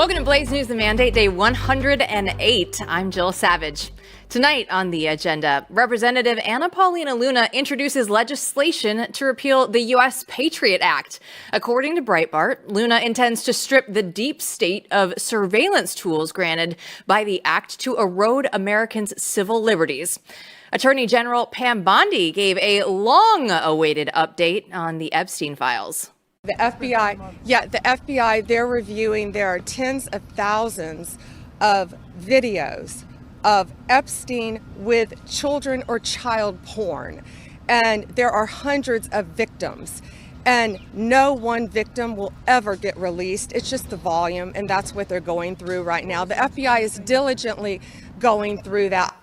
Welcome to Blaze News, the mandate day 108. I'm Jill Savage. Tonight on the agenda, Representative Paulina Luna introduces legislation to repeal the U.S. Patriot Act. According to Breitbart, Luna intends to strip the deep state of surveillance tools granted by the act to erode Americans' civil liberties. Attorney General Pam Bondi gave a long-awaited update on the Epstein files. The FBI, they're reviewing, there are tens of thousands of videos of Epstein with children or child porn. And there are hundreds of victims. And no one victim will ever get released. It's just the volume, and that's what they're going through right now. The FBI is diligently going through that.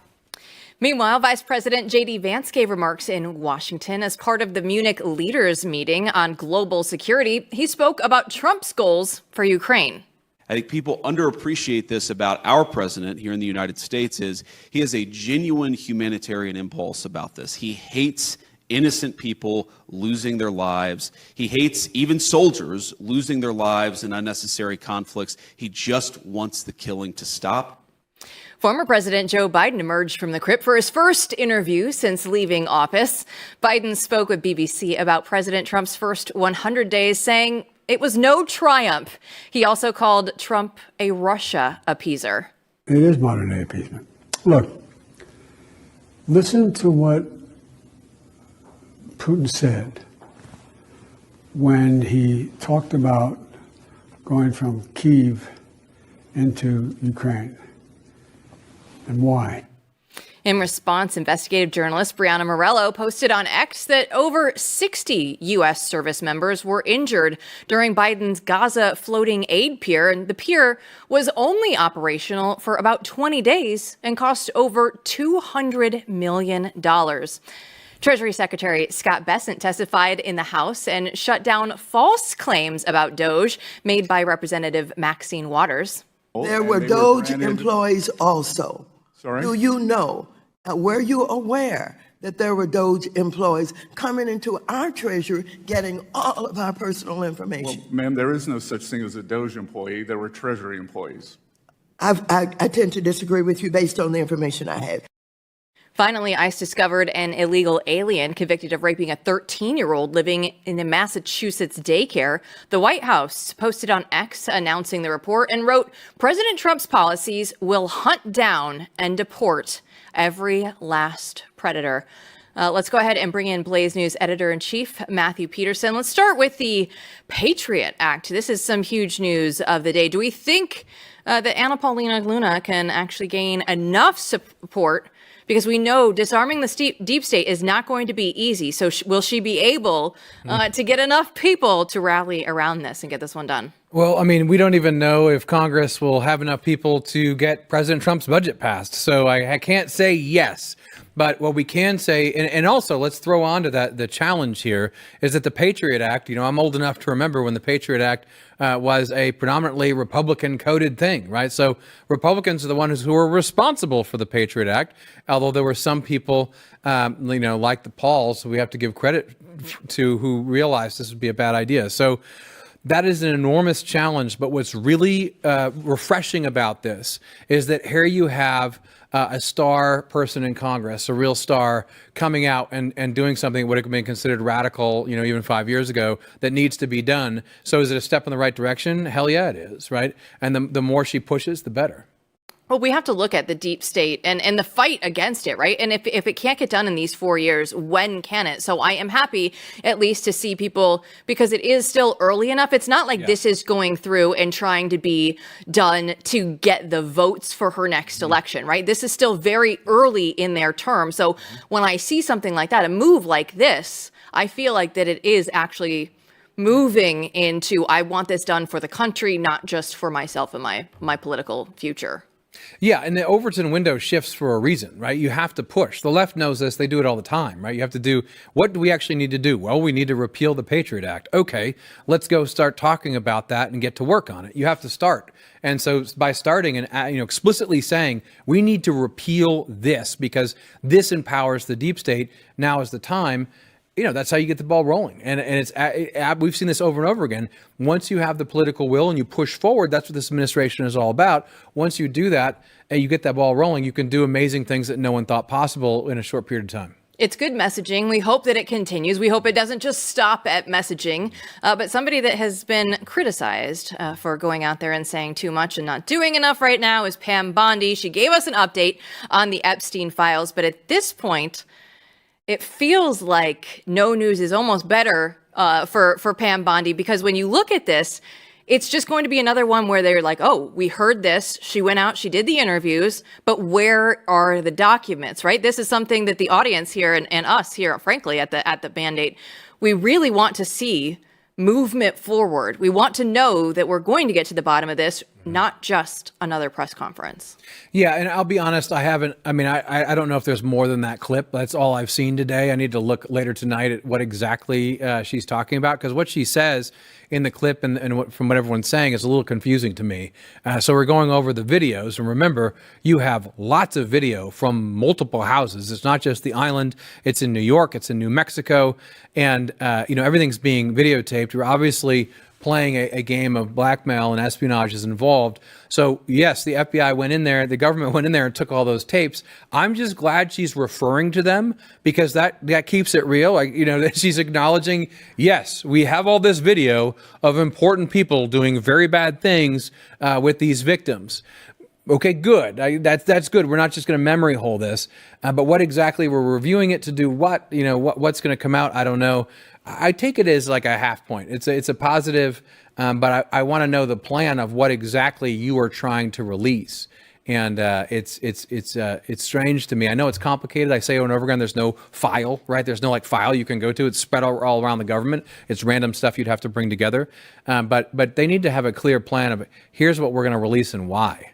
Meanwhile, Vice President JD Vance gave remarks in Washington as part of the Munich Leaders Meeting on global security. He spoke about Trump's goals for Ukraine. I think people underappreciate this about our president here in the United States is he has a genuine humanitarian impulse about this. He hates innocent people losing their lives. He hates even soldiers losing their lives in unnecessary conflicts. He just wants the killing to stop. Former President Joe Biden emerged from the crypt for his first interview since leaving office. Biden spoke with BBC about President Trump's first 100 days, saying it was no triumph. He also called Trump a Russia appeaser. It is modern day appeasement. Look, listen to what Putin said when he talked about going from Kyiv into Ukraine. And why? In response, investigative journalist Brianna Morello posted on X that over 60 U.S. service members were injured during Biden's Gaza floating aid pier, and the pier was only operational for about 20 days and cost over $200 million. Treasury Secretary Scott Bessent testified in the House and shut down false claims about DOGE made by Representative Maxine Waters. There were DOGE employees also. Sorry? Do you know, were you aware that there were DOGE employees coming into our Treasury getting all of our personal information? Well, ma'am, there is no such thing as a DOGE employee. There were Treasury employees. I tend to disagree with you based on the information I have. Finally, ICE discovered an illegal alien convicted of raping a 13-year-old living in a Massachusetts daycare. The White House posted on X announcing the report and wrote, President Trump's policies will hunt down and deport every last predator. Let's go ahead and bring in Blaze News editor-in-chief Matthew Peterson. Let's start with the Patriot Act. This is some huge news of the day. Do we think that Paulina Luna can actually gain enough support? Because we know disarming the deep state is not going to be easy. So will she be able to get enough people to rally around this and get this one done? Well, I mean, we don't even know if Congress will have enough people to get President Trump's budget passed. So I can't say yes. But what we can say, and also let's throw on to that, the challenge here is that the Patriot Act, I'm old enough to remember when the Patriot Act was a predominantly Republican coded thing, right? So Republicans are the ones who were responsible for the Patriot Act, although there were some people, like the Pauls, who we have to give credit to, who realized this would be a bad idea. So that is an enormous challenge. But what's really refreshing about this is that here you have a star person in Congress, a real star, coming out and doing something that would have been considered radical, even 5 years ago, that needs to be done. So is it a step in the right direction? Hell yeah, it is, right? And the more she pushes, the better. Well, we have to look at the deep state and the fight against it, right? And if it can't get done in these 4 years, when can it? So I am happy at least to see people, because it is still early enough. It's not like this is going through and trying to be done to get the votes for her next election, right? This is still very early in their term. So when I see something like that, a move like this, I feel like that it is actually moving into, I want this done for the country, not just for myself and my political future. Yeah, and the Overton window shifts for a reason, right? You have to push. The left knows this. They do it all the time, right? You have to do, what do we actually need to do? Well, we need to repeal the Patriot Act. Okay, let's go start talking about that and get to work on it. You have to start. And so by starting and explicitly saying, we need to repeal this because this empowers the deep state, now is the time. that's how you get the ball rolling. And it's we've seen this over and over again. Once you have the political will and you push forward, that's what this administration is all about. Once you do that and you get that ball rolling, you can do amazing things that no one thought possible in a short period of time. It's good messaging. We hope that it continues. We hope it doesn't just stop at messaging. But somebody that has been criticized for going out there and saying too much and not doing enough right now is Pam Bondi. She gave us an update on the Epstein files. But at this point, it feels like no news is almost better for Pam Bondi, because when you look at this, it's just going to be another one where they're like, oh, we heard this. She went out, she did the interviews, but where are the documents, right? This is something that the audience here and us here, frankly, at the Band-Aid, we really want to see movement forward. We want to know that we're going to get to the bottom of this, not just another press conference. Yeah, and I'll be honest, I don't know if there's more than that clip. That's all I've seen today. I need to look later tonight at what exactly she's talking about, because what she says in the clip and from what everyone's saying is a little confusing to me. So we're going over the videos, and remember, you have lots of video from multiple houses. It's not just the island. It's in New York. It's in New Mexico. And, everything's being videotaped. You're obviously playing a game of blackmail and espionage is involved. So yes, the FBI went in there, the government went in there and took all those tapes. I'm just glad she's referring to them, because that keeps it real. That she's acknowledging, yes, we have all this video of important people doing very bad things with these victims. Okay, good. That's good. We're not just going to memory hole this, but what exactly we're reviewing it to do? What's going to come out? I don't know. I take it as like a half point. It's a positive, but I want to know the plan of what exactly you are trying to release. And it's strange to me. I know it's complicated. I say over and over again, there's no file, right? There's no file you can go to. It's spread all around the government. It's random stuff you'd have to bring together. But they need to have a clear plan of here's what we're going to release and why.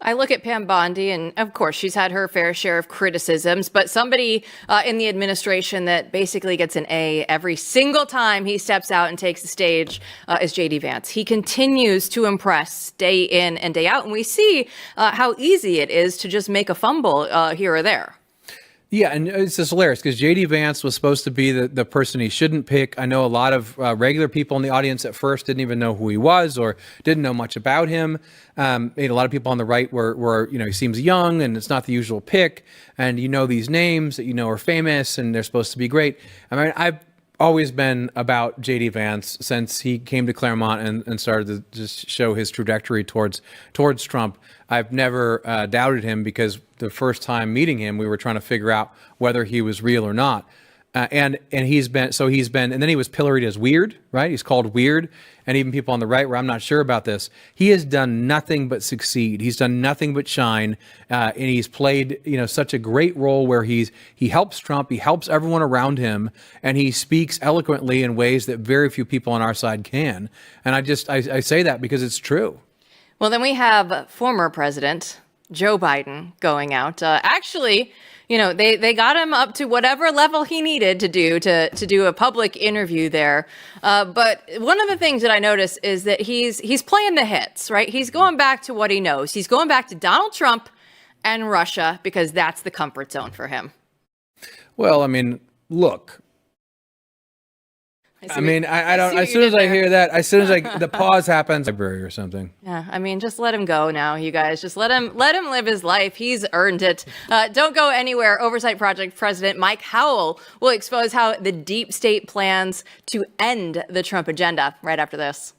I look at Pam Bondi, and of course, she's had her fair share of criticisms, but somebody in the administration that basically gets an A every single time he steps out and takes the stage is JD Vance. He continues to impress day in and day out, and we see how easy it is to just make a fumble here or there. Yeah, and it's just hilarious because JD Vance was supposed to be the person he shouldn't pick. I know a lot of regular people in the audience at first didn't even know who he was or didn't know much about him. A lot of people on the right were he seems young and it's not the usual pick. And these names that are famous and they're supposed to be great. I've always been about JD Vance since he came to Claremont and started to just show his trajectory towards Trump. I've never doubted him because the first time meeting him, we were trying to figure out whether he was real or not. And he's been, and then he was pilloried as weird, right? He's called weird. And even people on the right where I'm not sure about this, he has done nothing but succeed. He's done nothing but shine. And he's played, such a great role where he helps Trump, he helps everyone around him, and he speaks eloquently in ways that very few people on our side can. And I say that because it's true. Well, then we have former President Joe Biden going out. They got him up to whatever level he needed to do a public interview there. But one of the things that I noticed is that he's playing the hits, right? He's going back to what he knows. He's going back to Donald Trump and Russia because that's the comfort zone for him. Well, look. I don't. As soon as I hear that, the pause happens, library or something. Yeah, just let him go now, you guys. Just let him live his life. He's earned it. Don't go anywhere. Oversight Project President Mike Howell will expose how the deep state plans to end the Trump agenda right after this.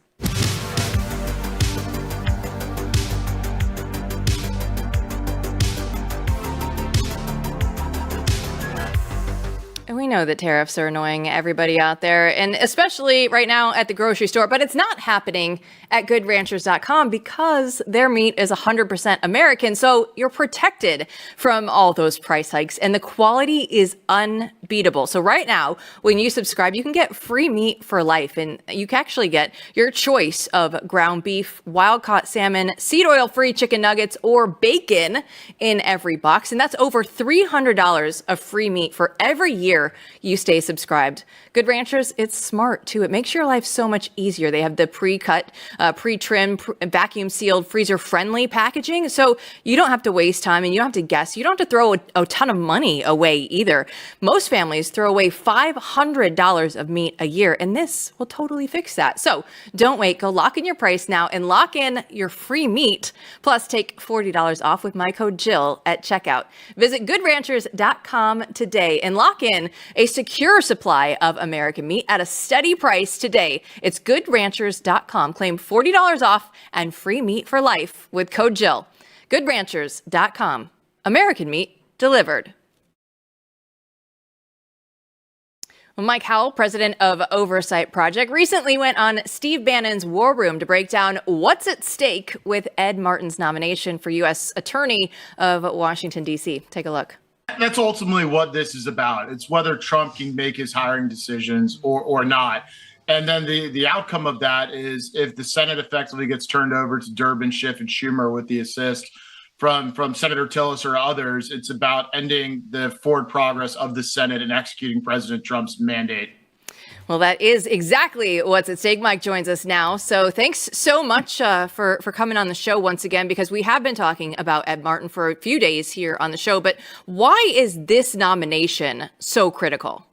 And we know that tariffs are annoying everybody out there, and especially right now at the grocery store, but it's not happening at goodranchers.com because their meat is 100% American. So you're protected from all those price hikes and the quality is unbeatable. So right now, when you subscribe, you can get free meat for life, and you can actually get your choice of ground beef, wild caught salmon, seed oil free chicken nuggets, or bacon in every box. And that's over $300 of free meat for every year you stay subscribed. Good Ranchers, it's smart too. It makes your life so much easier. They have the pre-cut, pre-trimmed, vacuum sealed, freezer friendly packaging. So you don't have to waste time and you don't have to guess. You don't have to throw a ton of money away either. Most families families throw away $500 of meat a year, and this will totally fix that. So don't wait. Go lock in your price now and lock in your free meat. Plus, take $40 off with my code Jill at checkout. Visit goodranchers.com today and lock in a secure supply of American meat at a steady price today. It's goodranchers.com. Claim $40 off and free meat for life with code Jill. Goodranchers.com. American meat delivered. Well, Mike Howell, president of Oversight Project, recently went on Steve Bannon's War Room to break down what's at stake with Ed Martin's nomination for U.S. Attorney of Washington, D.C. Take a look. That's ultimately what this is about. It's whether Trump can make his hiring decisions or not. And then the outcome of that is if the Senate effectively gets turned over to Durbin, Schiff, and Schumer with the assist from Senator Tillis or others, it's about ending the forward progress of the Senate and executing President Trump's mandate. Well, that is exactly what's at stake. Mike joins us now. So thanks so much for coming on the show once again, because we have been talking about Ed Martin for a few days here on the show. But why is this nomination so critical?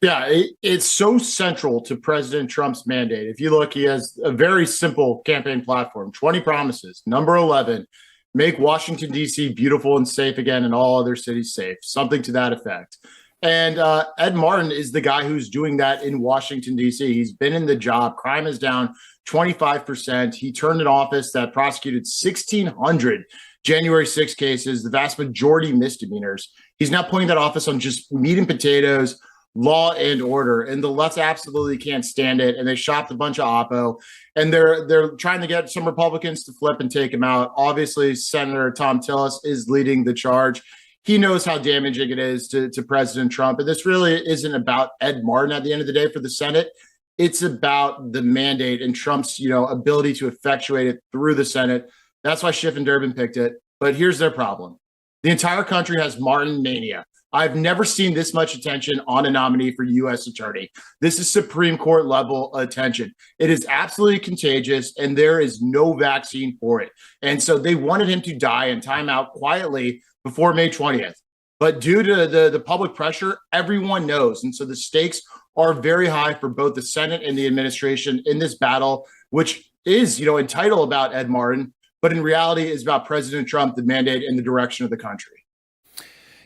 Yeah, it's so central to President Trump's mandate. If you look, he has a very simple campaign platform, 20 promises. Number 11, make Washington, D.C. beautiful and safe again and all other cities safe, something to that effect. And Ed Martin is the guy who's doing that in Washington, D.C. He's been in the job. Crime is down 25%. He turned an office that prosecuted 1,600 January 6 cases, the vast majority misdemeanors. He's now putting that office on just meat and potatoes, law and order, and the left absolutely can't stand it. And they shopped a bunch of oppo, and they're trying to get some Republicans to flip and take him out. Obviously, Senator Thom Tillis is leading the charge. He knows how damaging it is to President Trump. And this really isn't about Ed Martin at the end of the day for the Senate. It's about the mandate and Trump's, ability to effectuate it through the Senate. That's why Schiff and Durbin picked it. But here's their problem. The entire country has Martin mania. I've never seen this much attention on a nominee for U.S. attorney. This is Supreme Court level attention. It is absolutely contagious, and there is no vaccine for it. And so they wanted him to die and time out quietly before May 20th. But due to the public pressure, everyone knows. And so the stakes are very high for both the Senate and the administration in this battle, which is, entitled about Ed Martin, but in reality is about President Trump, the mandate, and the direction of the country.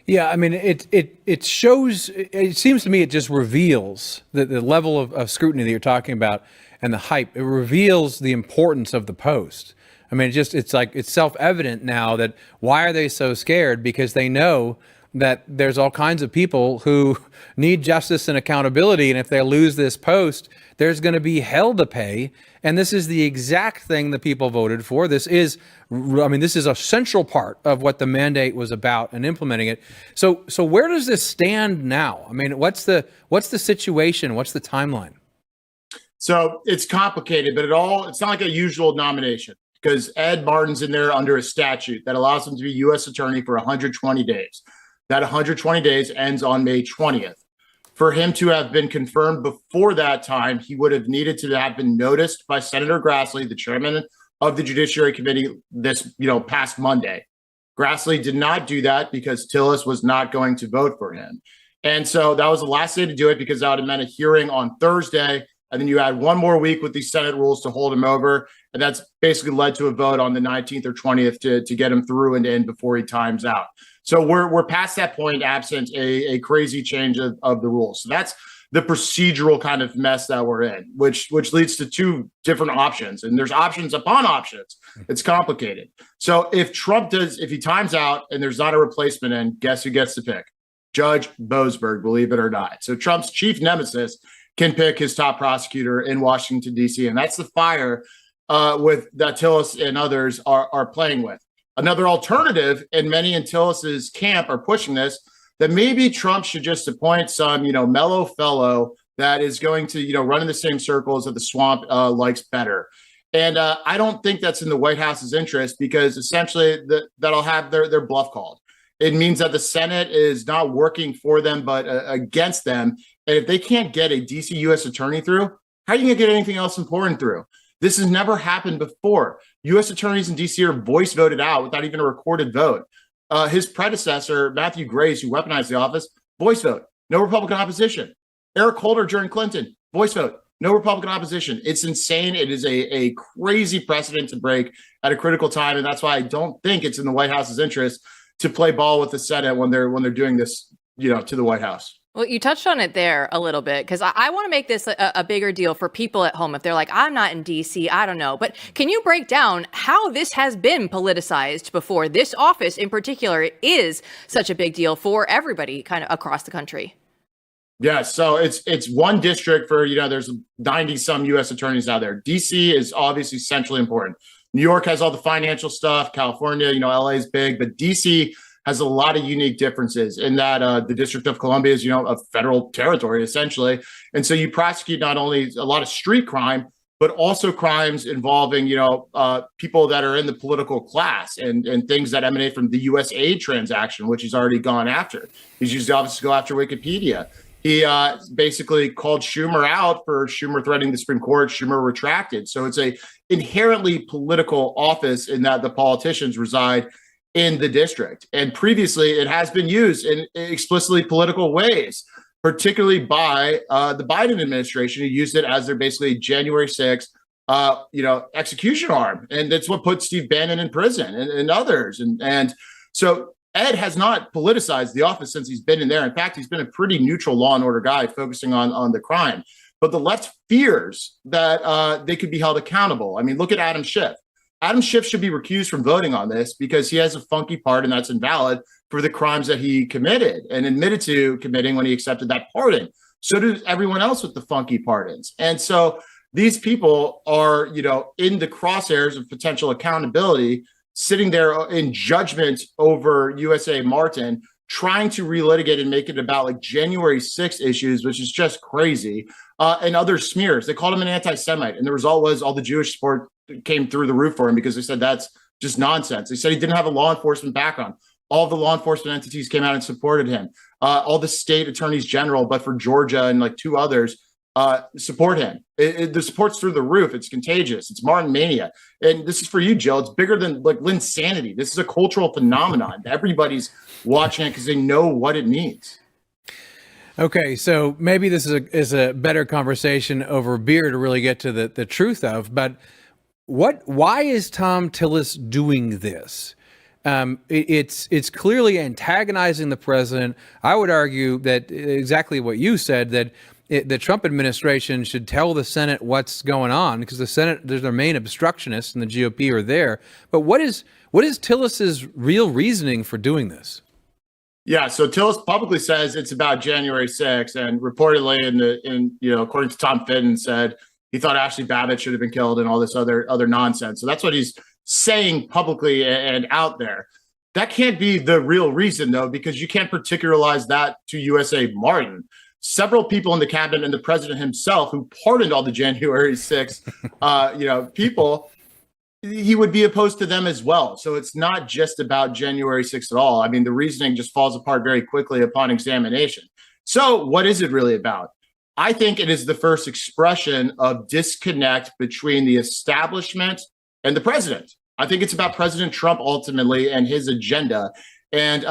Yeah, I mean, it shows, it seems to me it just reveals the level of scrutiny that you're talking about and the hype. It reveals the importance of the post. I mean, it's self-evident now that why are they so scared? Because they know that there's all kinds of people who need justice and accountability. And if they lose this post, there's going to be hell to pay. And this is the exact thing that people voted for. This is a central part of what the mandate was about and implementing it. So where does this stand now? I mean, what's the situation? What's the timeline? So it's complicated, but it's not like a usual nomination, because Ed Martin's in there under a statute that allows him to be U.S. attorney for 120 days. That 120 days ends on May 20th. For him to have been confirmed before that time, he would have needed to have been noticed by Senator Grassley, the chairman of the Judiciary Committee, this past Monday. Grassley did not do that because Tillis was not going to vote for him. And so that was the last day to do it, because that would have meant a hearing on Thursday. And then you had one more week with these Senate rules to hold him over. And that's basically led to a vote on the 19th or 20th to get him through and in before he times out. So we're past that point, absent a crazy change of the rules. So that's the procedural kind of mess that we're in, which leads to two different options. And there's options upon options. It's complicated. So if he times out and there's not a replacement in, guess who gets to pick? Judge Boasberg, believe it or not. So Trump's chief nemesis can pick his top prosecutor in Washington, D.C. And that's the fire with that Tillis and others are playing with. Another alternative, and many in Tillis's camp are pushing this, that maybe Trump should just appoint some, mellow fellow that is going to, run in the same circles that the swamp likes better. And I don't think that's in the White House's interest, because essentially that'll have their bluff called. It means that the Senate is not working for them, but against them. And if they can't get a DC U.S. attorney through, how are you going to get anything else important through? This has never happened before. U.S. attorneys in D.C. are voice voted out without even a recorded vote. His predecessor, Matthew Grace, who weaponized the office, voice vote, no Republican opposition. Eric Holder during Clinton, voice vote, no Republican opposition. It's insane. It is a crazy precedent to break at a critical time, and that's why I don't think it's in the White House's interest to play ball with the Senate when they're doing this, to the White House. Well, you touched on it there a little bit, because I want to make this a bigger deal for people at home. If they're like, I'm not in D.C., I don't know. But can you break down how this has been politicized before? This office in particular is such a big deal for everybody kind of across the country. Yeah, so it's one district for, there's 90 some U.S. attorneys out there. D.C. is obviously centrally important. New York has all the financial stuff. California, LA is big, but D.C. has a lot of unique differences in that the District of Columbia is, a federal territory, essentially. And so you prosecute not only a lot of street crime, but also crimes involving, people that are in the political class and things that emanate from the U.S. aid transaction, which he's already gone after. He's used obviously to go after Wikipedia. He basically called Schumer out for Schumer threatening the Supreme Court. Schumer retracted. So it's a inherently political office in that the politicians reside in the district. And previously, it has been used in explicitly political ways, particularly by the Biden administration, who used it as their basically January 6th, execution arm. And that's what put Steve Bannon in prison and others. And so Ed has not politicized the office since he's been in there. In fact, he's been a pretty neutral law and order guy focusing on the crime. But the left fears that they could be held accountable. I mean, look at Adam Schiff. Adam Schiff should be recused from voting on this because he has a funky part and that's invalid for the crimes that he committed and admitted to committing when he accepted that pardon. So does everyone else with the funky pardons. And so these people are, in the crosshairs of potential accountability, sitting there in judgment over USA Martin, trying to relitigate and make it about like January 6th issues, which is just crazy, and other smears. They called him an anti-Semite, and the result was all the Jewish support came through the roof for him because they said that's just nonsense. They said he didn't have a law enforcement background. All of the law enforcement entities came out and supported him. All the state attorneys general, but for Georgia and like two others, support him. The support's through the roof. It's contagious. It's Martin mania. And this is for you, Jill. It's bigger than like Linsanity. This is a cultural phenomenon. Everybody's watching it because they know what it means. Okay, so maybe this is a better conversation over beer to really get to the truth of, but why is Thom Tillis doing this? It's clearly antagonizing the president. I would argue that exactly what you said, that the Trump administration should tell the Senate what's going on, because the Senate, they're their main obstructionists, and the GOP are there. But what is Tillis's real reasoning for doing this? Yeah, so Tillis publicly says it's about January 6th, and reportedly, according to Tom Fitton, said he thought Ashley Babbitt should have been killed and all this other nonsense. So that's what he's saying publicly and out there. That can't be the real reason, though, because you can't particularize that to USA Martin. Several people in the cabinet and the president himself who pardoned all the January 6th, people, he would be opposed to them as well. So it's not just about January 6th at all. I mean, the reasoning just falls apart very quickly upon examination. So what is it really about? I think it is the first expression of disconnect between the establishment and the president. I think it's about President Trump ultimately and his agenda, and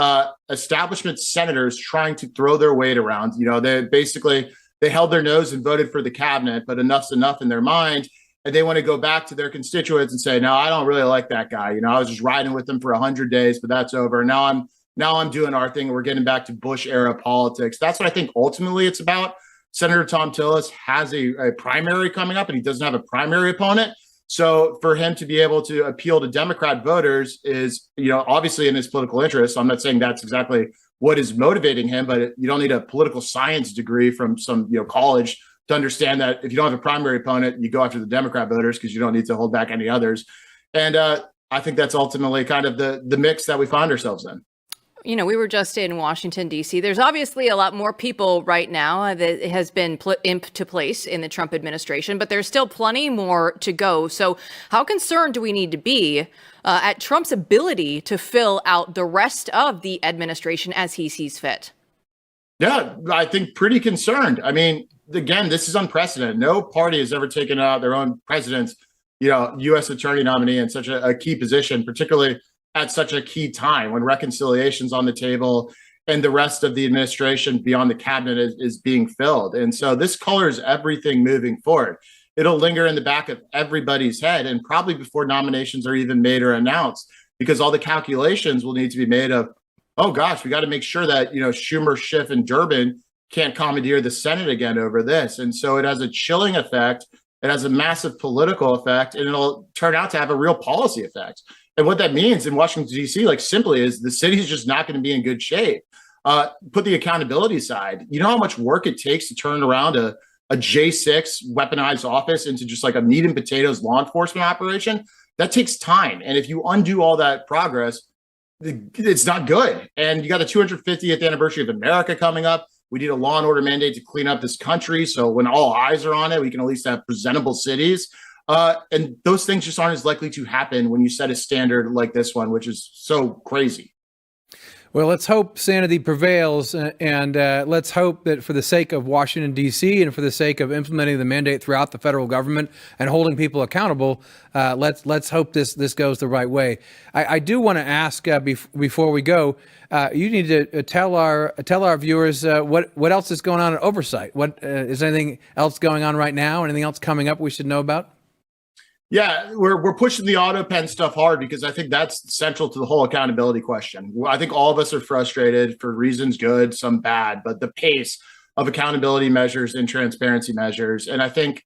establishment senators trying to throw their weight around. They held their nose and voted for the cabinet, but enough's enough in their mind. And they want to go back to their constituents and say, no, I don't really like that guy. I was just riding with him for 100 days, but that's over. Now I'm doing our thing. We're getting back to Bush era politics. That's what I think ultimately it's about. Senator Thom Tillis has a primary coming up, and he doesn't have a primary opponent. So for him to be able to appeal to Democrat voters is, obviously in his political interest. I'm not saying that's exactly what is motivating him, but you don't need a political science degree from some, college to understand that if you don't have a primary opponent, you go after the Democrat voters because you don't need to hold back any others. And I think that's ultimately kind of the mix that we find ourselves in. We were just in Washington, D.C. There's obviously a lot more people right now that has been put into place in the Trump administration, but there's still plenty more to go. So how concerned do we need to be at Trump's ability to fill out the rest of the administration as he sees fit? Yeah, I think pretty concerned. I mean, again, this is unprecedented. No party has ever taken out their own president's, U.S. attorney nominee in such a key position, particularly at such a key time when reconciliation's on the table and the rest of the administration beyond the cabinet is being filled. And so this colors everything moving forward. It'll linger in the back of everybody's head, and probably before nominations are even made or announced, because all the calculations will need to be made of, oh gosh, we got to make sure that, Schumer, Schiff, and Durbin can't commandeer the Senate again over this. And so it has a chilling effect. It has a massive political effect, and it'll turn out to have a real policy effect. And what that means in Washington, D.C., simply is the city's just not going to be in good shape. Put the accountability side. You know how much work it takes to turn around a J6 weaponized office into just like a meat and potatoes law enforcement operation? That takes time. And if you undo all that progress, it's not good. And you got the 250th anniversary of America coming up. We need a law and order mandate to clean up this country. So when all eyes are on it, we can at least have presentable cities. And those things just aren't as likely to happen when you set a standard like this one, which is so crazy. Well, let's hope sanity prevails, and let's hope that for the sake of Washington, D.C., and for the sake of implementing the mandate throughout the federal government and holding people accountable, let's hope this goes the right way. I do want to ask before we go, you need to tell our viewers what else is going on at Oversight. What is anything else going on right now? Anything else coming up we should know about? Yeah, we're pushing the auto pen stuff hard because I think that's central to the whole accountability question. I think all of us are frustrated for reasons good, some bad, but the pace of accountability measures and transparency measures. And I think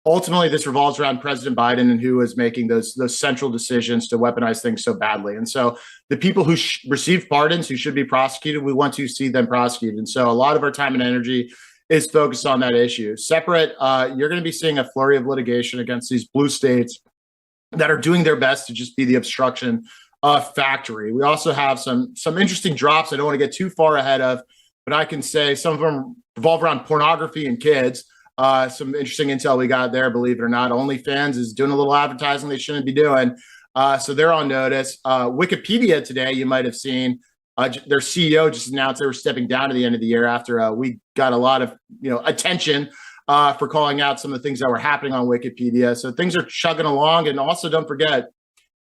ultimately this revolves around President Biden and who is making those central decisions to weaponize things so badly. And so the people who receive pardons, who should be prosecuted, we want to see them prosecuted. And so a lot of our time and energy is focused on that issue. Separate, you're going to be seeing a flurry of litigation against these blue states that are doing their best to just be the obstruction factory. We also have some interesting drops I don't want to get too far ahead of, but I can say some of them revolve around pornography and kids. Some interesting intel we got there, believe it or not. OnlyFans is doing a little advertising they shouldn't be doing. So they're on notice. Wikipedia today, you might have seen, their CEO just announced they were stepping down at the end of the year after we got a lot of attention for calling out some of the things that were happening on Wikipedia. So things are chugging along. And also don't forget,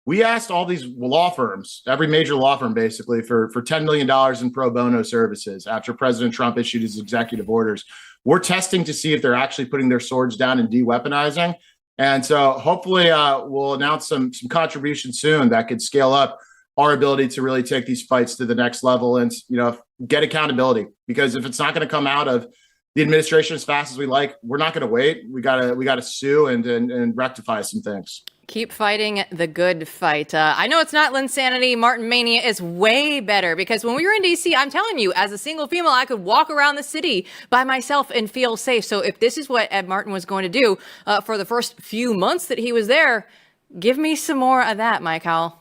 we asked all these law firms, every major law firm basically, for $10 million in pro bono services after President Trump issued his executive orders. We're testing to see if they're actually putting their swords down and de-weaponizing. And so hopefully we'll announce some contributions soon that could scale up our ability to really take these fights to the next level and, get accountability. Because if it's not going to come out of the administration as fast as we like, we're not going to wait. We gotta sue and rectify some things. Keep fighting the good fight. I know it's not Linsanity. Martin Mania is way better because when we were in D.C., I'm telling you, as a single female, I could walk around the city by myself and feel safe. So if this is what Ed Martin was going to do for the first few months that he was there, give me some more of that, Mike Howell.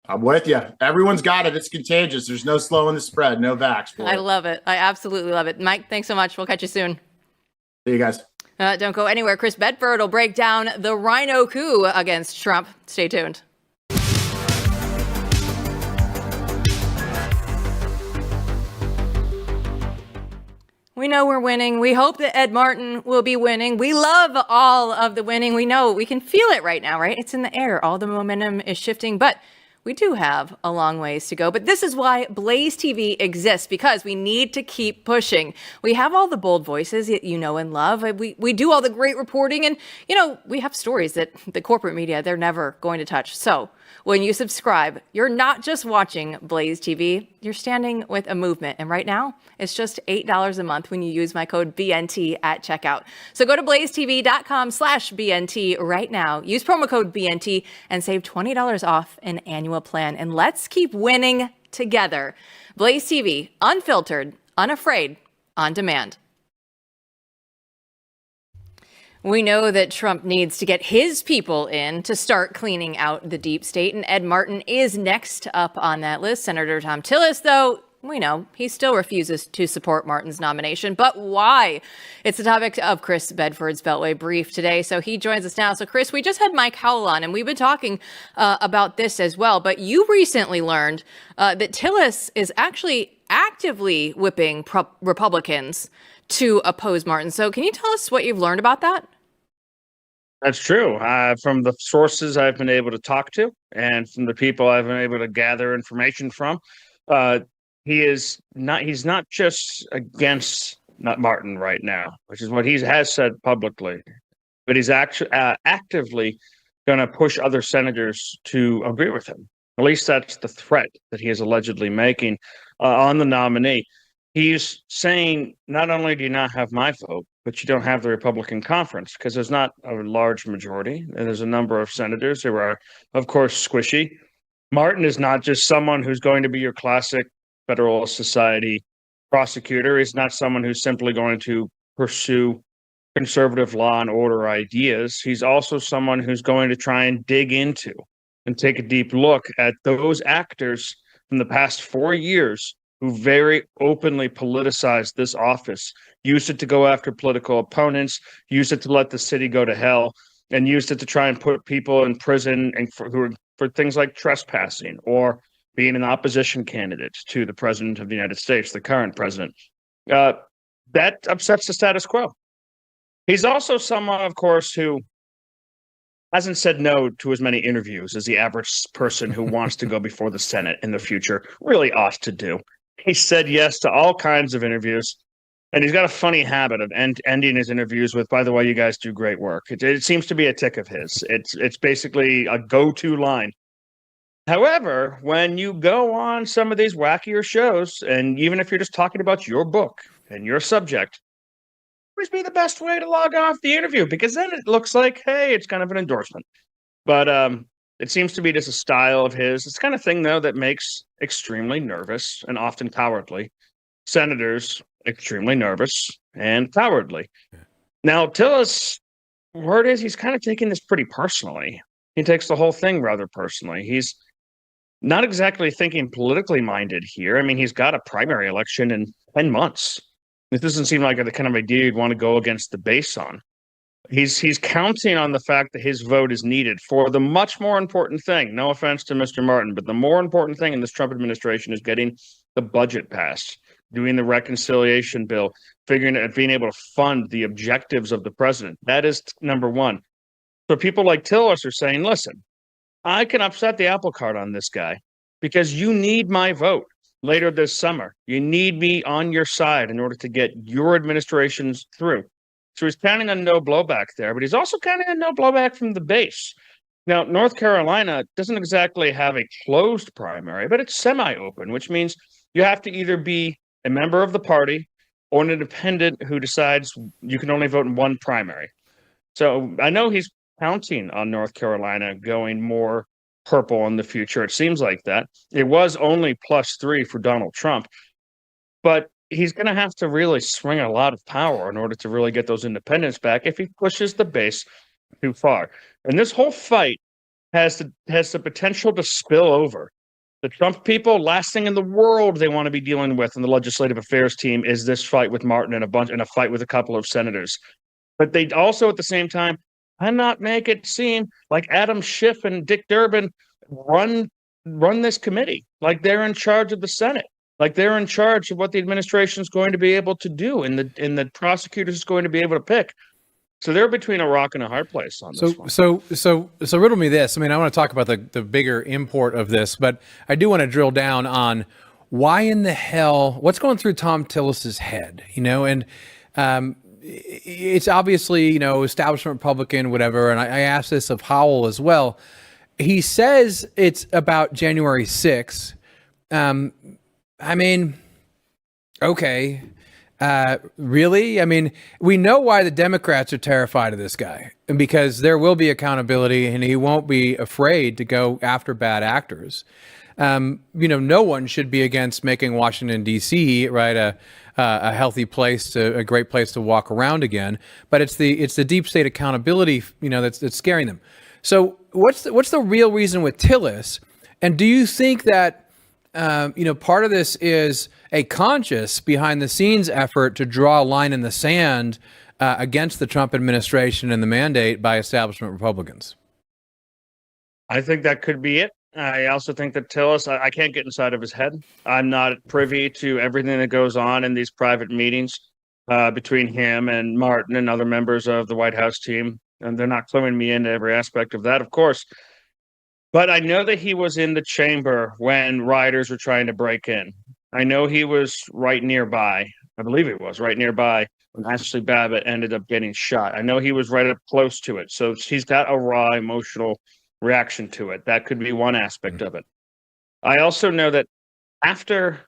I'm with you. Everyone's got it. It's contagious. There's no slowing the spread. No vax. I love it. I absolutely love it. Mike, thanks so much. We'll catch you soon. See you guys. Don't go anywhere. Chris Bedford will break down the rhino coup against Trump. Stay tuned. We know we're winning. We hope that Ed Martin will be winning. We love all of the winning. We know we can feel it right now, right? It's in the air. All the momentum is shifting, but we do have a long ways to go. But this is why BlazeTV exists, because we need to keep pushing. We have all the bold voices that you know and love. We do all the great reporting, and we have stories that the corporate media, they're never going to touch. So when you subscribe, you're not just watching BlazeTV, you're standing with a movement. And right now, it's just $8 a month when you use my code BNT at checkout. So go to blazetv.com/BNT right now. Use promo code BNT and save $20 off an annual plan. And let's keep winning together. BlazeTV, unfiltered, unafraid, on demand. We know that Trump needs to get his people in to start cleaning out the deep state, and Ed Martin is next up on that list. Senator Thom Tillis, though, we know he still refuses to support Martin's nomination. But why? It's the topic of Chris Bedford's Beltway Brief today, so he joins us now. So, Chris, we just had Mike Howell on, and we've been talking about this as well. But you recently learned that Tillis is actually actively whipping Republicans to oppose Martin. So can you tell us what you've learned about that? That's true. From the sources I've been able to talk to and from the people I've been able to gather information from, he's not just against not Martin right now, which is what he has said publicly, but he's actually actively going to push other senators to agree with him. At least that's the threat that he is allegedly making on the nominee. He's saying, not only do you not have my vote, but you don't have the Republican conference, because there's not a large majority. And there's a number of senators who are, of course, squishy. Martin is not just someone who's going to be your classic Federalist Society prosecutor. He's not someone who's simply going to pursue conservative law and order ideas. He's also someone who's going to try and dig into and take a deep look at those actors from the past 4 years who very openly politicized this office, used it to go after political opponents, used it to let the city go to hell, and used it to try and put people in prison and for things like trespassing or being an opposition candidate to the president of the United States, the current president. That upsets the status quo. He's also someone, of course, who hasn't said no to as many interviews as the average person who wants to go before the Senate in the future really ought to do. He said yes to all kinds of interviews, and he's got a funny habit of ending his interviews with, "By the way, you guys do great work." It seems to be a tick of his. It's basically a go-to line. However, when you go on some of these wackier shows, and even if you're just talking about your book and your subject, always be the best way to log off the interview, because then it looks like, hey, it's kind of an endorsement. But it seems to be just a style of his. It's the kind of thing, though, that makes extremely nervous and often cowardly senators extremely nervous and cowardly. Now, Tillis, word is he's kind of taking this pretty personally. He takes the whole thing rather personally. He's not exactly thinking politically minded here. I mean, he's got a primary election in 10 months. This doesn't seem like the kind of idea you'd want to go against the base on. He's counting on the fact that his vote is needed for the much more important thing. No offense to Mr. Martin, but the more important thing in this Trump administration is getting the budget passed, doing the reconciliation bill, figuring out being able to fund the objectives of the president. That is number one. So people like Tillis are saying, listen, I can upset the apple cart on this guy because you need my vote later this summer. You need me on your side in order to get your administrations through. So he's counting on no blowback there, but he's also counting on no blowback from the base. Now, North Carolina doesn't exactly have a closed primary, but it's semi-open, which means you have to either be a member of the party or an independent who decides you can only vote in one primary. So I know he's counting on North Carolina going more purple in the future. It seems like that. It was only +3 for Donald Trump, but he's going to have to really swing a lot of power in order to really get those independents back if he pushes the base too far. And this whole fight has the potential to spill over. The Trump people, last thing in the world they want to be dealing with in the legislative affairs team is this fight with Martin and a fight with a couple of senators. But they also, at the same time, cannot make it seem like Adam Schiff and Dick Durbin run this committee, like they're in charge of the Senate, like they're in charge of what the administration is going to be able to do, and the prosecutors is going to be able to pick. So they're between a rock and a hard place on this one. So riddle me this. I mean, I want to talk about the bigger import of this, but I do want to drill down on why in the hell, what's going through Thom Tillis's head, and it's obviously, establishment Republican, whatever. And I asked this of Howell as well. He says it's about January 6th. I mean, okay. Really? I mean, we know why the Democrats are terrified of this guy, and because there will be accountability and he won't be afraid to go after bad actors. No one should be against making Washington, D.C., right, a healthy place, a great place to walk around again. But it's the deep state accountability, that's scaring them. So what's the real reason with Tillis? And do you think that part of this is a conscious behind the scenes effort to draw a line in the sand against the Trump administration and the mandate by establishment Republicans? I think that could be it. I also think that Tillis, I can't get inside of his head. I'm not privy to everything that goes on in these private meetings between him and Martin and other members of the White House team. And they're not cluing me into every aspect of that, of course. But I know that he was in the chamber when rioters were trying to break in. I know he was right nearby. I believe he was right nearby when Ashley Babbitt ended up getting shot. I know he was right up close to it. So he's got a raw emotional reaction to it. That could be one aspect of it. I also know that after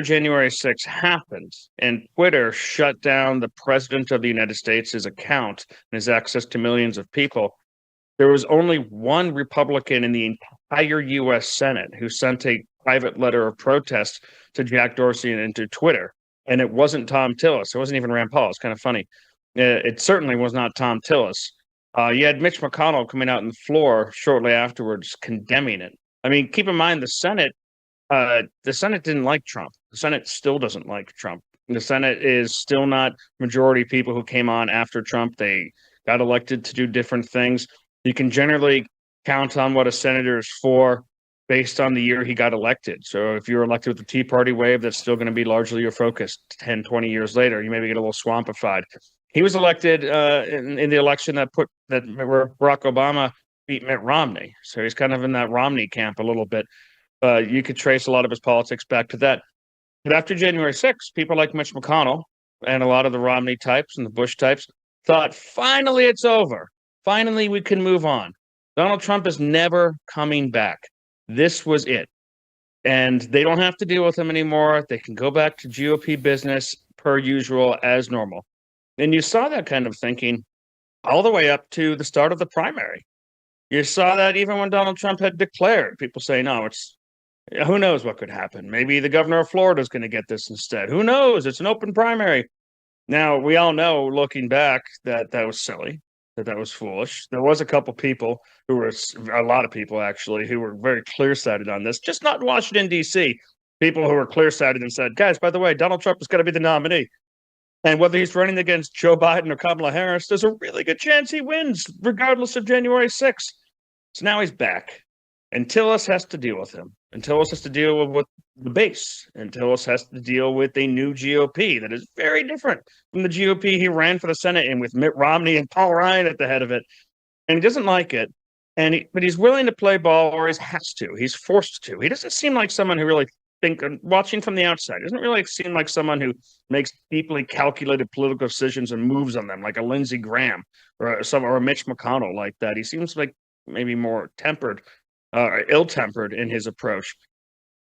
January 6th happened and Twitter shut down the president of the United States' account and his access to millions of people, there was only one Republican in the entire U.S. Senate who sent a private letter of protest to Jack Dorsey and to Twitter. And it wasn't Thom Tillis. It wasn't even Rand Paul. It's kind of funny. It certainly was not Thom Tillis. You had Mitch McConnell coming out on the floor shortly afterwards condemning it. I mean, keep in mind the Senate didn't like Trump. The Senate still doesn't like Trump. The Senate is still not majority people who came on after Trump. They got elected to do different things. You can generally count on what a senator is for based on the year he got elected. So if you're elected with the Tea Party wave, that's still going to be largely your focus 10, 20 years later. You maybe get a little swampified. He was elected in the election where Barack Obama beat Mitt Romney. So he's kind of in that Romney camp a little bit. You could trace a lot of his politics back to that. But after January 6th, people like Mitch McConnell and a lot of the Romney types and the Bush types thought, finally, it's over. Finally, we can move on. Donald Trump is never coming back. This was it. And they don't have to deal with him anymore. They can go back to GOP business per usual as normal. And you saw that kind of thinking all the way up to the start of the primary. You saw that even when Donald Trump had declared, people say, no, who knows what could happen? Maybe the governor of Florida is going to get this instead. Who knows? It's an open primary. Now, we all know, looking back, that was silly, that was foolish. There was a couple people a lot of people actually, who were very clear-sighted on this, just not in Washington, D.C. People who were clear-sighted and said, guys, by the way, Donald Trump is going to be the nominee. And whether he's running against Joe Biden or Kamala Harris, there's a really good chance he wins, regardless of January 6th. So now he's back. And Tillis has to deal with him. And Tillis has to deal with the base. And Tillis has to deal with a new GOP that is very different from the GOP he ran for the Senate in, with Mitt Romney and Paul Ryan at the head of it. And he doesn't like it. But he's willing to play ball, or he has to. He's forced to. He doesn't seem like someone who really watching from the outside, doesn't really seem like someone who makes deeply calculated political decisions and moves on them, like a Lindsey Graham or a Mitch McConnell like that. He seems like maybe more tempered, ill-tempered in his approach.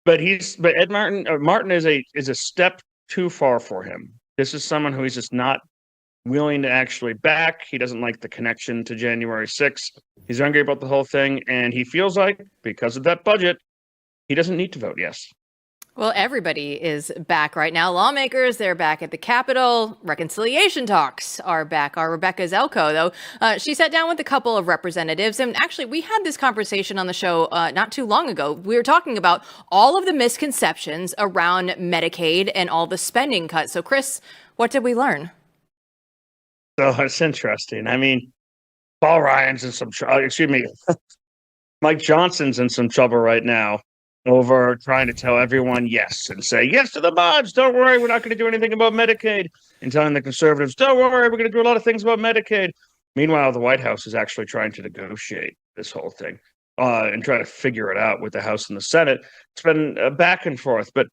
But Ed Martin is a step too far for him. This is someone who he's just not willing to actually back. He doesn't like the connection to January 6th. He's angry about the whole thing, and he feels like, because of that budget, he doesn't need to vote yes. Well, everybody is back right now. Lawmakers, they're back at the Capitol. Reconciliation talks are back. Our Rebecca Zelko, though, she sat down with a couple of representatives. And actually, we had this conversation on the show not too long ago. We were talking about all of the misconceptions around Medicaid and all the spending cuts. So, Chris, what did we learn? So it's interesting. I mean, Paul Ryan's in some trouble. Mike Johnson's in some trouble right now over trying to tell everyone yes and say yes to the mods. Don't worry, we're not going to do anything about Medicaid. And telling the conservatives, don't worry, we're going to do a lot of things about Medicaid. Meanwhile, the White House is actually trying to negotiate this whole thing and try to figure it out with the House and the Senate. It's been back and forth. But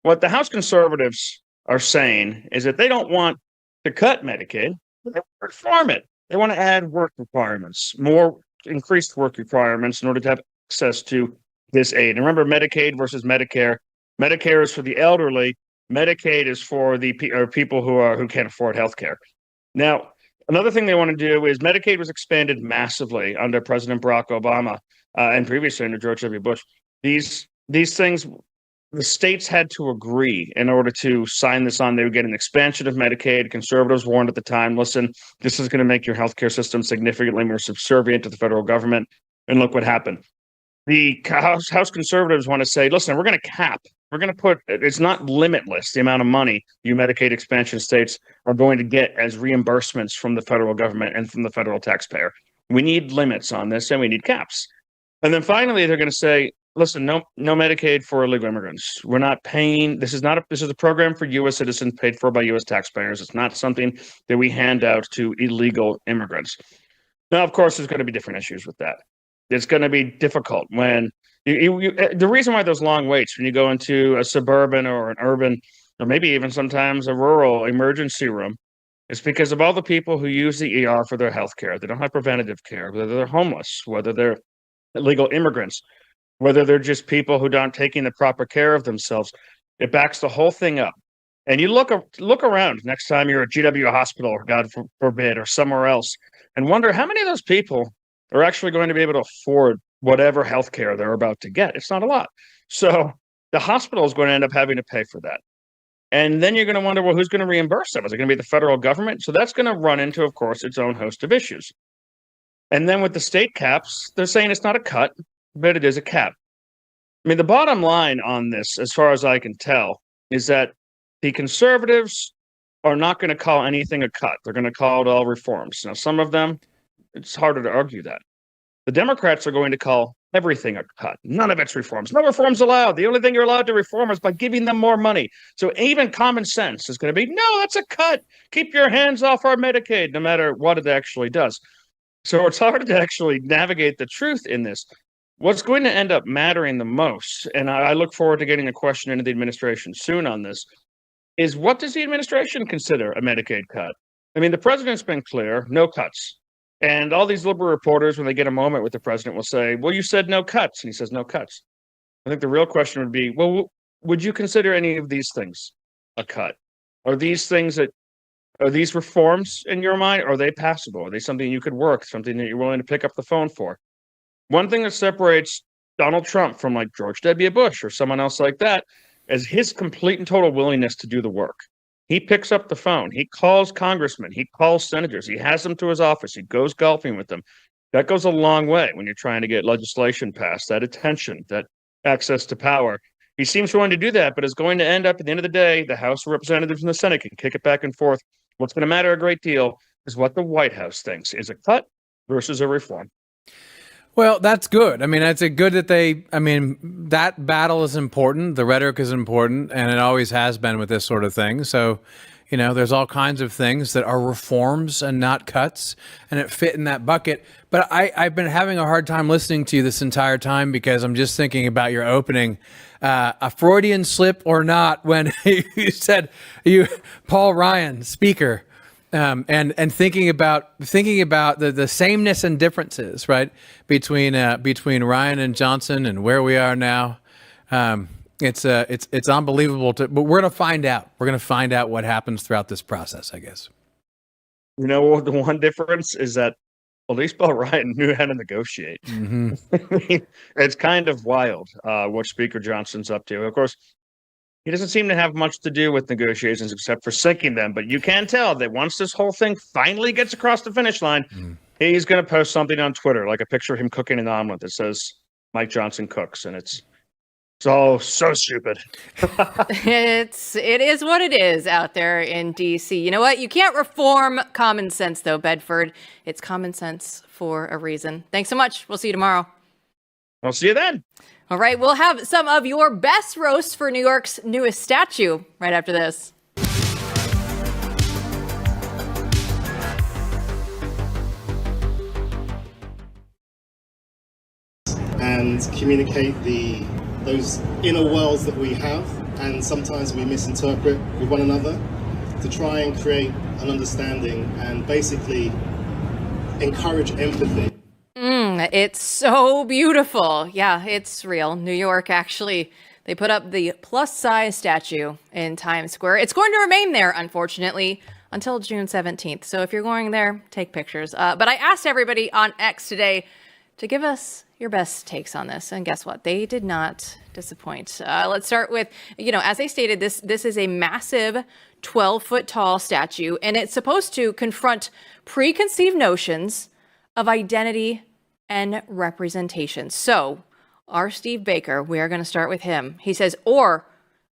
what the House conservatives are saying is that they don't want to cut Medicaid. They want to reform it. They want to add work requirements, more increased work requirements in order to have access to this aid. And remember, Medicaid versus Medicare. Medicare is for the elderly. Medicaid is for the people who can't afford health care. Now, another thing they want to do is Medicaid was expanded massively under President Barack Obama and previously under George W. Bush. These things, the states had to agree in order to sign this on. They would get an expansion of Medicaid. Conservatives warned at the time, listen, this is going to make your healthcare system significantly more subservient to the federal government. And look what happened. The House conservatives want to say, listen, we're going to cap. We're going to put, it's not limitless, the amount of money you Medicaid expansion states are going to get as reimbursements from the federal government and from the federal taxpayer. We need limits on this, and we need caps. And then finally, they're going to say, listen, no Medicaid for illegal immigrants. We're not paying. This is a program for U.S. citizens paid for by U.S. taxpayers. It's not something that we hand out to illegal immigrants. Now, of course, there's going to be different issues with that. It's going to be difficult when The reason why there's long waits when you go into a suburban or an urban, or maybe even sometimes a rural emergency room, is because of all the people who use the ER for their health care. They don't have preventative care, whether they're homeless, whether they're illegal immigrants, whether they're just people who aren't taking the proper care of themselves. It backs the whole thing up. And you look around next time you're at GW Hospital, or God forbid, or somewhere else, and wonder how many of those people are actually going to be able to afford whatever health care they're about to get. It's not a lot. So the hospital is going to end up having to pay for that. And then you're going to wonder, well, who's going to reimburse them? Is it going to be the federal government? So that's going to run into, of course, its own host of issues. And then with the state caps, they're saying it's not a cut, but it is a cap. I mean, the bottom line on this, as far as I can tell, is that the conservatives are not going to call anything a cut. They're going to call it all reforms. Now, some of them, it's harder to argue that. The Democrats are going to call everything a cut. None of it's reforms. No reforms allowed. The only thing you're allowed to reform is by giving them more money. So even common sense is going to be, no, that's a cut. Keep your hands off our Medicaid, no matter what it actually does. So it's hard to actually navigate the truth in this. What's going to end up mattering the most, and I look forward to getting a question into the administration soon on this, is what does the administration consider a Medicaid cut? I mean, the president's been clear, no cuts. And all these liberal reporters, when they get a moment with the president, will say, well, you said no cuts. And he says, no cuts. I think the real question would be, well, would you consider any of these things a cut? Are these reforms in your mind? Are they passable? Are they something you could work, something that you're willing to pick up the phone for? One thing that separates Donald Trump from like George W. Bush or someone else like that is his complete and total willingness to do the work. He picks up the phone. He calls congressmen. He calls senators. He has them to his office. He goes golfing with them. That goes a long way when you're trying to get legislation passed, that attention, that access to power. He seems willing to do that, but is going to end up at the end of the day, the House of Representatives and the Senate can kick it back and forth. What's going to matter a great deal is what the White House thinks is a cut versus a reform. Well, that's good. I mean, it's good that that battle is important. The rhetoric is important, and it always has been with this sort of thing. So, there's all kinds of things that are reforms and not cuts, and it fit in that bucket. But I've been having a hard time listening to you this entire time because I'm just thinking about your opening, a Freudian slip or not, when you said Paul Ryan, Speaker. And thinking about the sameness and differences, right, between Ryan and Johnson and where we are now, it's unbelievable. But we're gonna find out. We're gonna find out what happens throughout this process, I guess. The one difference is that at least Paul Ryan knew how to negotiate. Mm-hmm. It's kind of wild what Speaker Johnson's up to. Of course, he doesn't seem to have much to do with negotiations except for sinking them. But you can tell that once this whole thing finally gets across the finish line, he's going to post something on Twitter, like a picture of him cooking an omelet that says Mike Johnson cooks. And it's all so stupid. It is what it is out there in D.C. You know what? You can't reform common sense, though, Bedford. It's common sense for a reason. Thanks so much. We'll see you tomorrow. I'll see you then. All right, we'll have some of your best roasts for New York's newest statue right after this. And communicate those inner worlds that we have, and sometimes we misinterpret with one another, to try and create an understanding and basically encourage empathy. It's so beautiful. Yeah, it's real. New York, actually, they put up the plus-size statue in Times Square. It's going to remain there, unfortunately, until June 17th. So if you're going there, take pictures. But I asked everybody on X today to give us your best takes on this. And guess what? They did not disappoint. Let's start with, as I stated, this is a massive 12-foot tall statue, and it's supposed to confront preconceived notions of identity and representation. So our Steve Baker, we are going to start with him. He says, or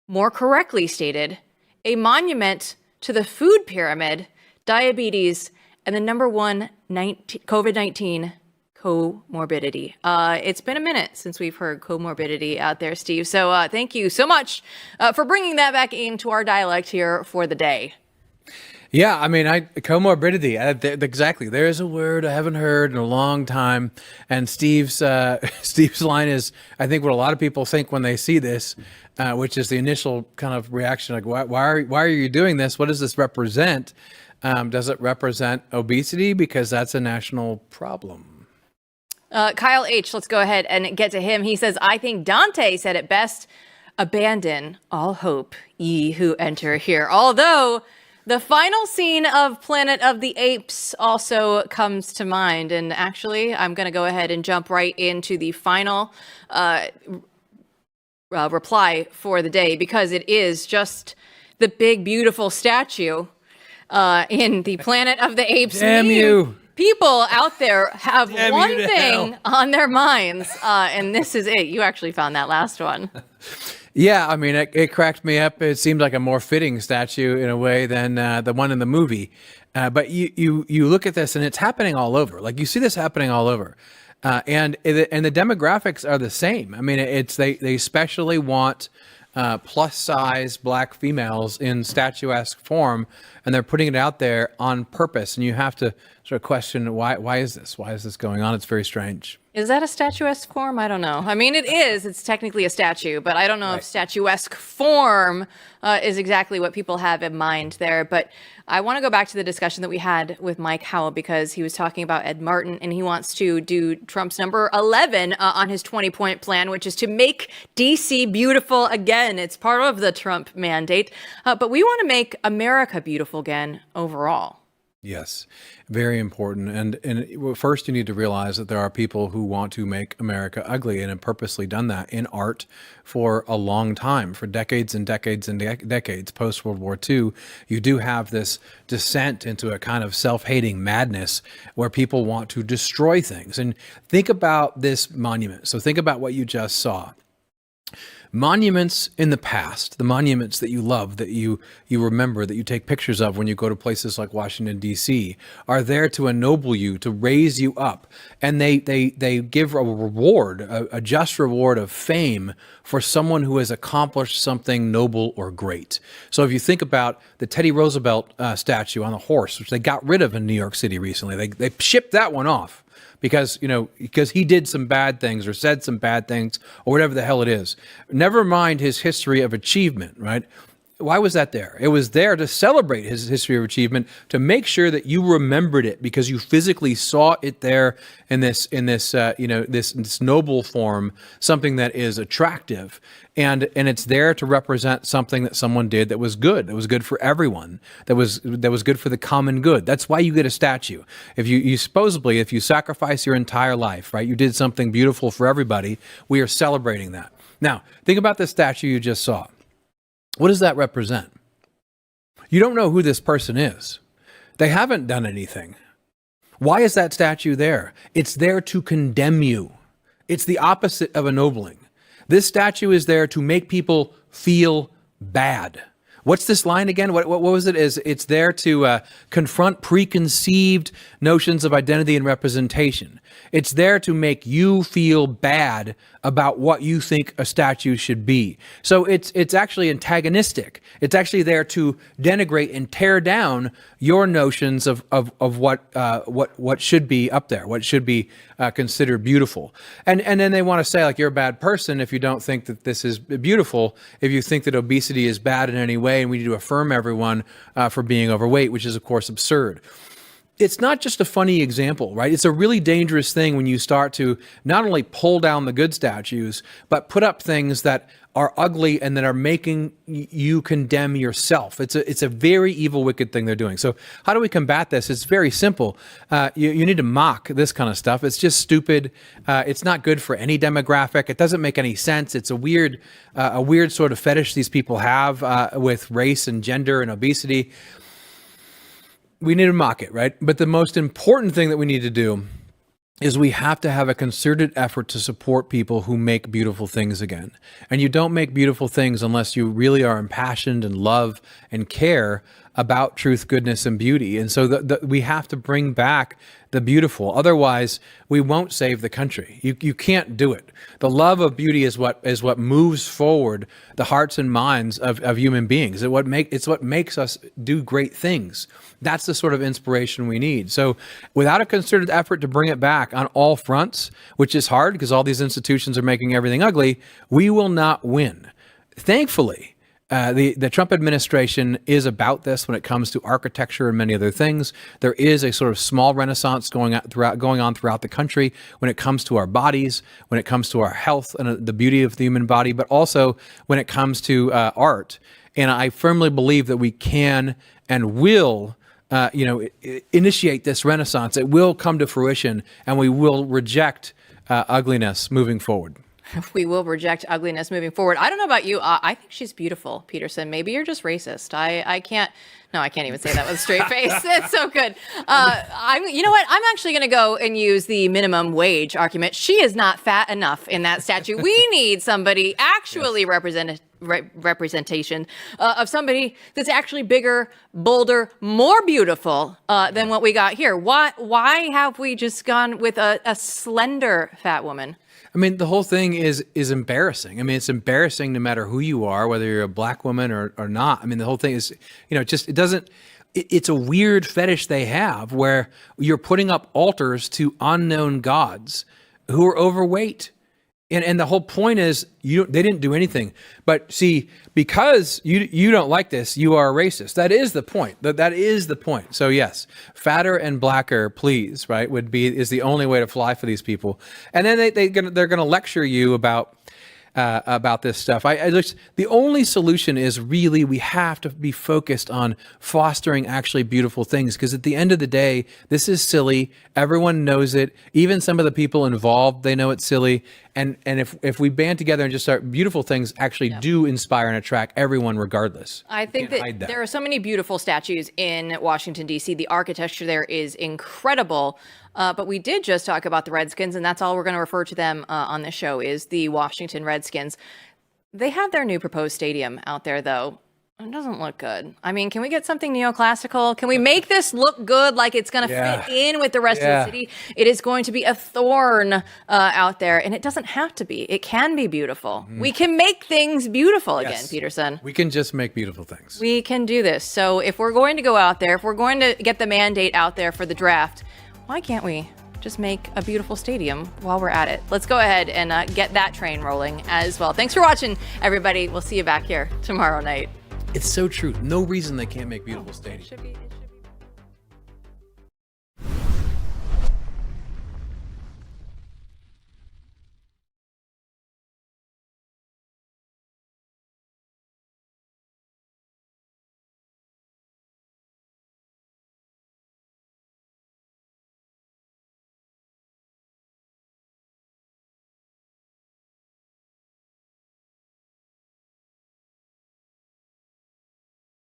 more correctly stated, a monument to the food pyramid, diabetes, and the number one COVID-19 comorbidity. It's been a minute since we've heard comorbidity out there, Steve. So thank you so much for bringing that back into our dialect here for the day. Yeah, I mean, comorbidity. Exactly. There's a word I haven't heard in a long time, and Steve's Steve's line is, I think, what a lot of people think when they see this, which is the initial kind of reaction, like, why are you doing this? What does this represent? Does it represent obesity? Because that's a national problem. Kyle H., let's go ahead and get to him. He says, I think Dante said it best: abandon all hope, ye who enter here. Although the final scene of Planet of the Apes also comes to mind. And actually, I'm going to go ahead and jump right into the final reply for the day, because it is just the big, beautiful statue in the Planet of the Apes. Damn you. People out there have Damn one you to thing hell. on their minds, and this is it. You actually found that last one. Yeah, I mean, it cracked me up. It seemed like a more fitting statue in a way than the one in the movie. But you look at this, and it's happening all over. Like, you see this happening all over, and the demographics are the same. I mean, they especially want plus size black females in statuesque form, and they're putting it out there on purpose. And you have to sort of question why is this? Why is this going on? It's very strange. Is that a statuesque form? I don't know. I mean, it is. It's technically a statue, but I don't know if statuesque form is exactly what people have in mind there. But I want to go back to the discussion that we had with Mike Howell, because he was talking about Ed Martin, and he wants to do Trump's number 11 on his 20-point plan, which is to make D.C. beautiful again. It's part of the Trump mandate. But we want to make America beautiful again overall. Yes, very important. And first, you need to realize that there are people who want to make America ugly, and have purposely done that in art for a long time, for decades and decades and decades. Post World War II, you do have this descent into a kind of self-hating madness where people want to destroy things. And think about this monument. So think about what you just saw. Monuments in the past, the monuments that you love, that you remember, that you take pictures of when you go to places like Washington, D.C., are there to ennoble you, to raise you up. And they give a reward, a just reward of fame for someone who has accomplished something noble or great. So if you think about the Teddy Roosevelt statue on the horse, which they got rid of in New York City recently, they shipped that one off. Because he did some bad things or said some bad things or whatever the hell it is. Never mind his history of achievement, right? Why was that there? It was there to celebrate his history of achievement, to make sure that you remembered it because you physically saw it there in this noble form, something that is attractive, and it's there to represent something that someone did that was good for everyone, that was good for the common good. That's why you get a statue. If you sacrifice your entire life, right? You did something beautiful for everybody. We are celebrating that. Now, think about the statue you just saw. What does that represent? You don't know who this person is. They haven't done anything. Why is that statue there? It's there to condemn you. It's the opposite of ennobling. This statue is there to make people feel bad. What's this line again? What was it? It's there to confront preconceived notions of identity and representation. It's there to make you feel bad about what you think a statue should be. So it's actually antagonistic. It's actually there to denigrate and tear down your notions of what should be up there, what should be considered beautiful. And then they want to say, like, you're a bad person if you don't think that this is beautiful, if you think that obesity is bad in any way, and we need to affirm everyone for being overweight, which is, of course, absurd. It's not just a funny example, right? It's a really dangerous thing when you start to not only pull down the good statues, but put up things that are ugly and that are making you condemn yourself. It's a very evil, wicked thing they're doing. So how do we combat this? It's very simple. You need to mock this kind of stuff. It's just stupid. It's not good for any demographic. It doesn't make any sense. It's a weird sort of fetish these people have with race and gender and obesity. We need to mock it, right? But the most important thing that we need to do is we have to have a concerted effort to support people who make beautiful things again. And you don't make beautiful things unless you really are impassioned and love and care about truth, goodness, and beauty. And so we have to bring back the beautiful. Otherwise, we won't save the country. You can't do it. The love of beauty is what moves forward the hearts and minds of human beings. It's what makes us do great things. That's the sort of inspiration we need. So without a concerted effort to bring it back on all fronts, which is hard because all these institutions are making everything ugly, we will not win. Thankfully, the Trump administration is about this when it comes to architecture and many other things. There is a sort of small renaissance going on throughout the country when it comes to our bodies, when it comes to our health and the beauty of the human body, but also when it comes to art. And I firmly believe that we can and will initiate this renaissance. It will come to fruition, and we will reject ugliness moving forward. We will reject ugliness moving forward. I don't know about you. I think she's beautiful, Peterson. Maybe you're just racist. I can't even say that with a straight face. It's so good. You know what? I'm actually going to go and use the minimum wage argument. She is not fat enough in that statue. We need somebody actually representation of somebody that's actually bigger, bolder, more beautiful than what we got here. Why have we just gone with a slender fat woman? I mean, the whole thing is embarrassing. I mean, it's embarrassing no matter who you are, whether you're a black woman or not. I mean, the whole thing is, it's a weird fetish they have where you're putting up altars to unknown gods who are overweight. And the whole point is they didn't do anything. But see, because you don't like this, you are a racist. That is the point. That is the point. So yes, fatter and blacker, please, right, is the only way to fly for these people. And then they're gonna lecture you about this stuff. The only solution is really we have to be focused on fostering actually beautiful things, because at the end of the day, this is silly. Everyone knows it. Even some of the people involved, they know it's silly. And if we band together and just start, beautiful things actually do inspire and attract everyone regardless. I think that there are so many beautiful statues in Washington, D.C. The architecture there is incredible. But we did just talk about the Redskins, and that's all we're going to refer to them on this show is the Washington Redskins. They have their new proposed stadium out there, though. It doesn't look good. I mean, can we get something neoclassical? Can we make this look good, like it's going to fit in with the rest of the city? It is going to be a thorn out there, and it doesn't have to be. It can be beautiful. We can make things beautiful again, Peterson. We can just make beautiful things. We can do this. So if we're going to go out there, if we're going to get the mandate out there for the draft, why can't we just make a beautiful stadium while we're at it? Let's go ahead and get that train rolling as well. Thanks for watching, everybody. We'll see you back here tomorrow night. It's so true. No reason they can't make beautiful stadiums. It should be.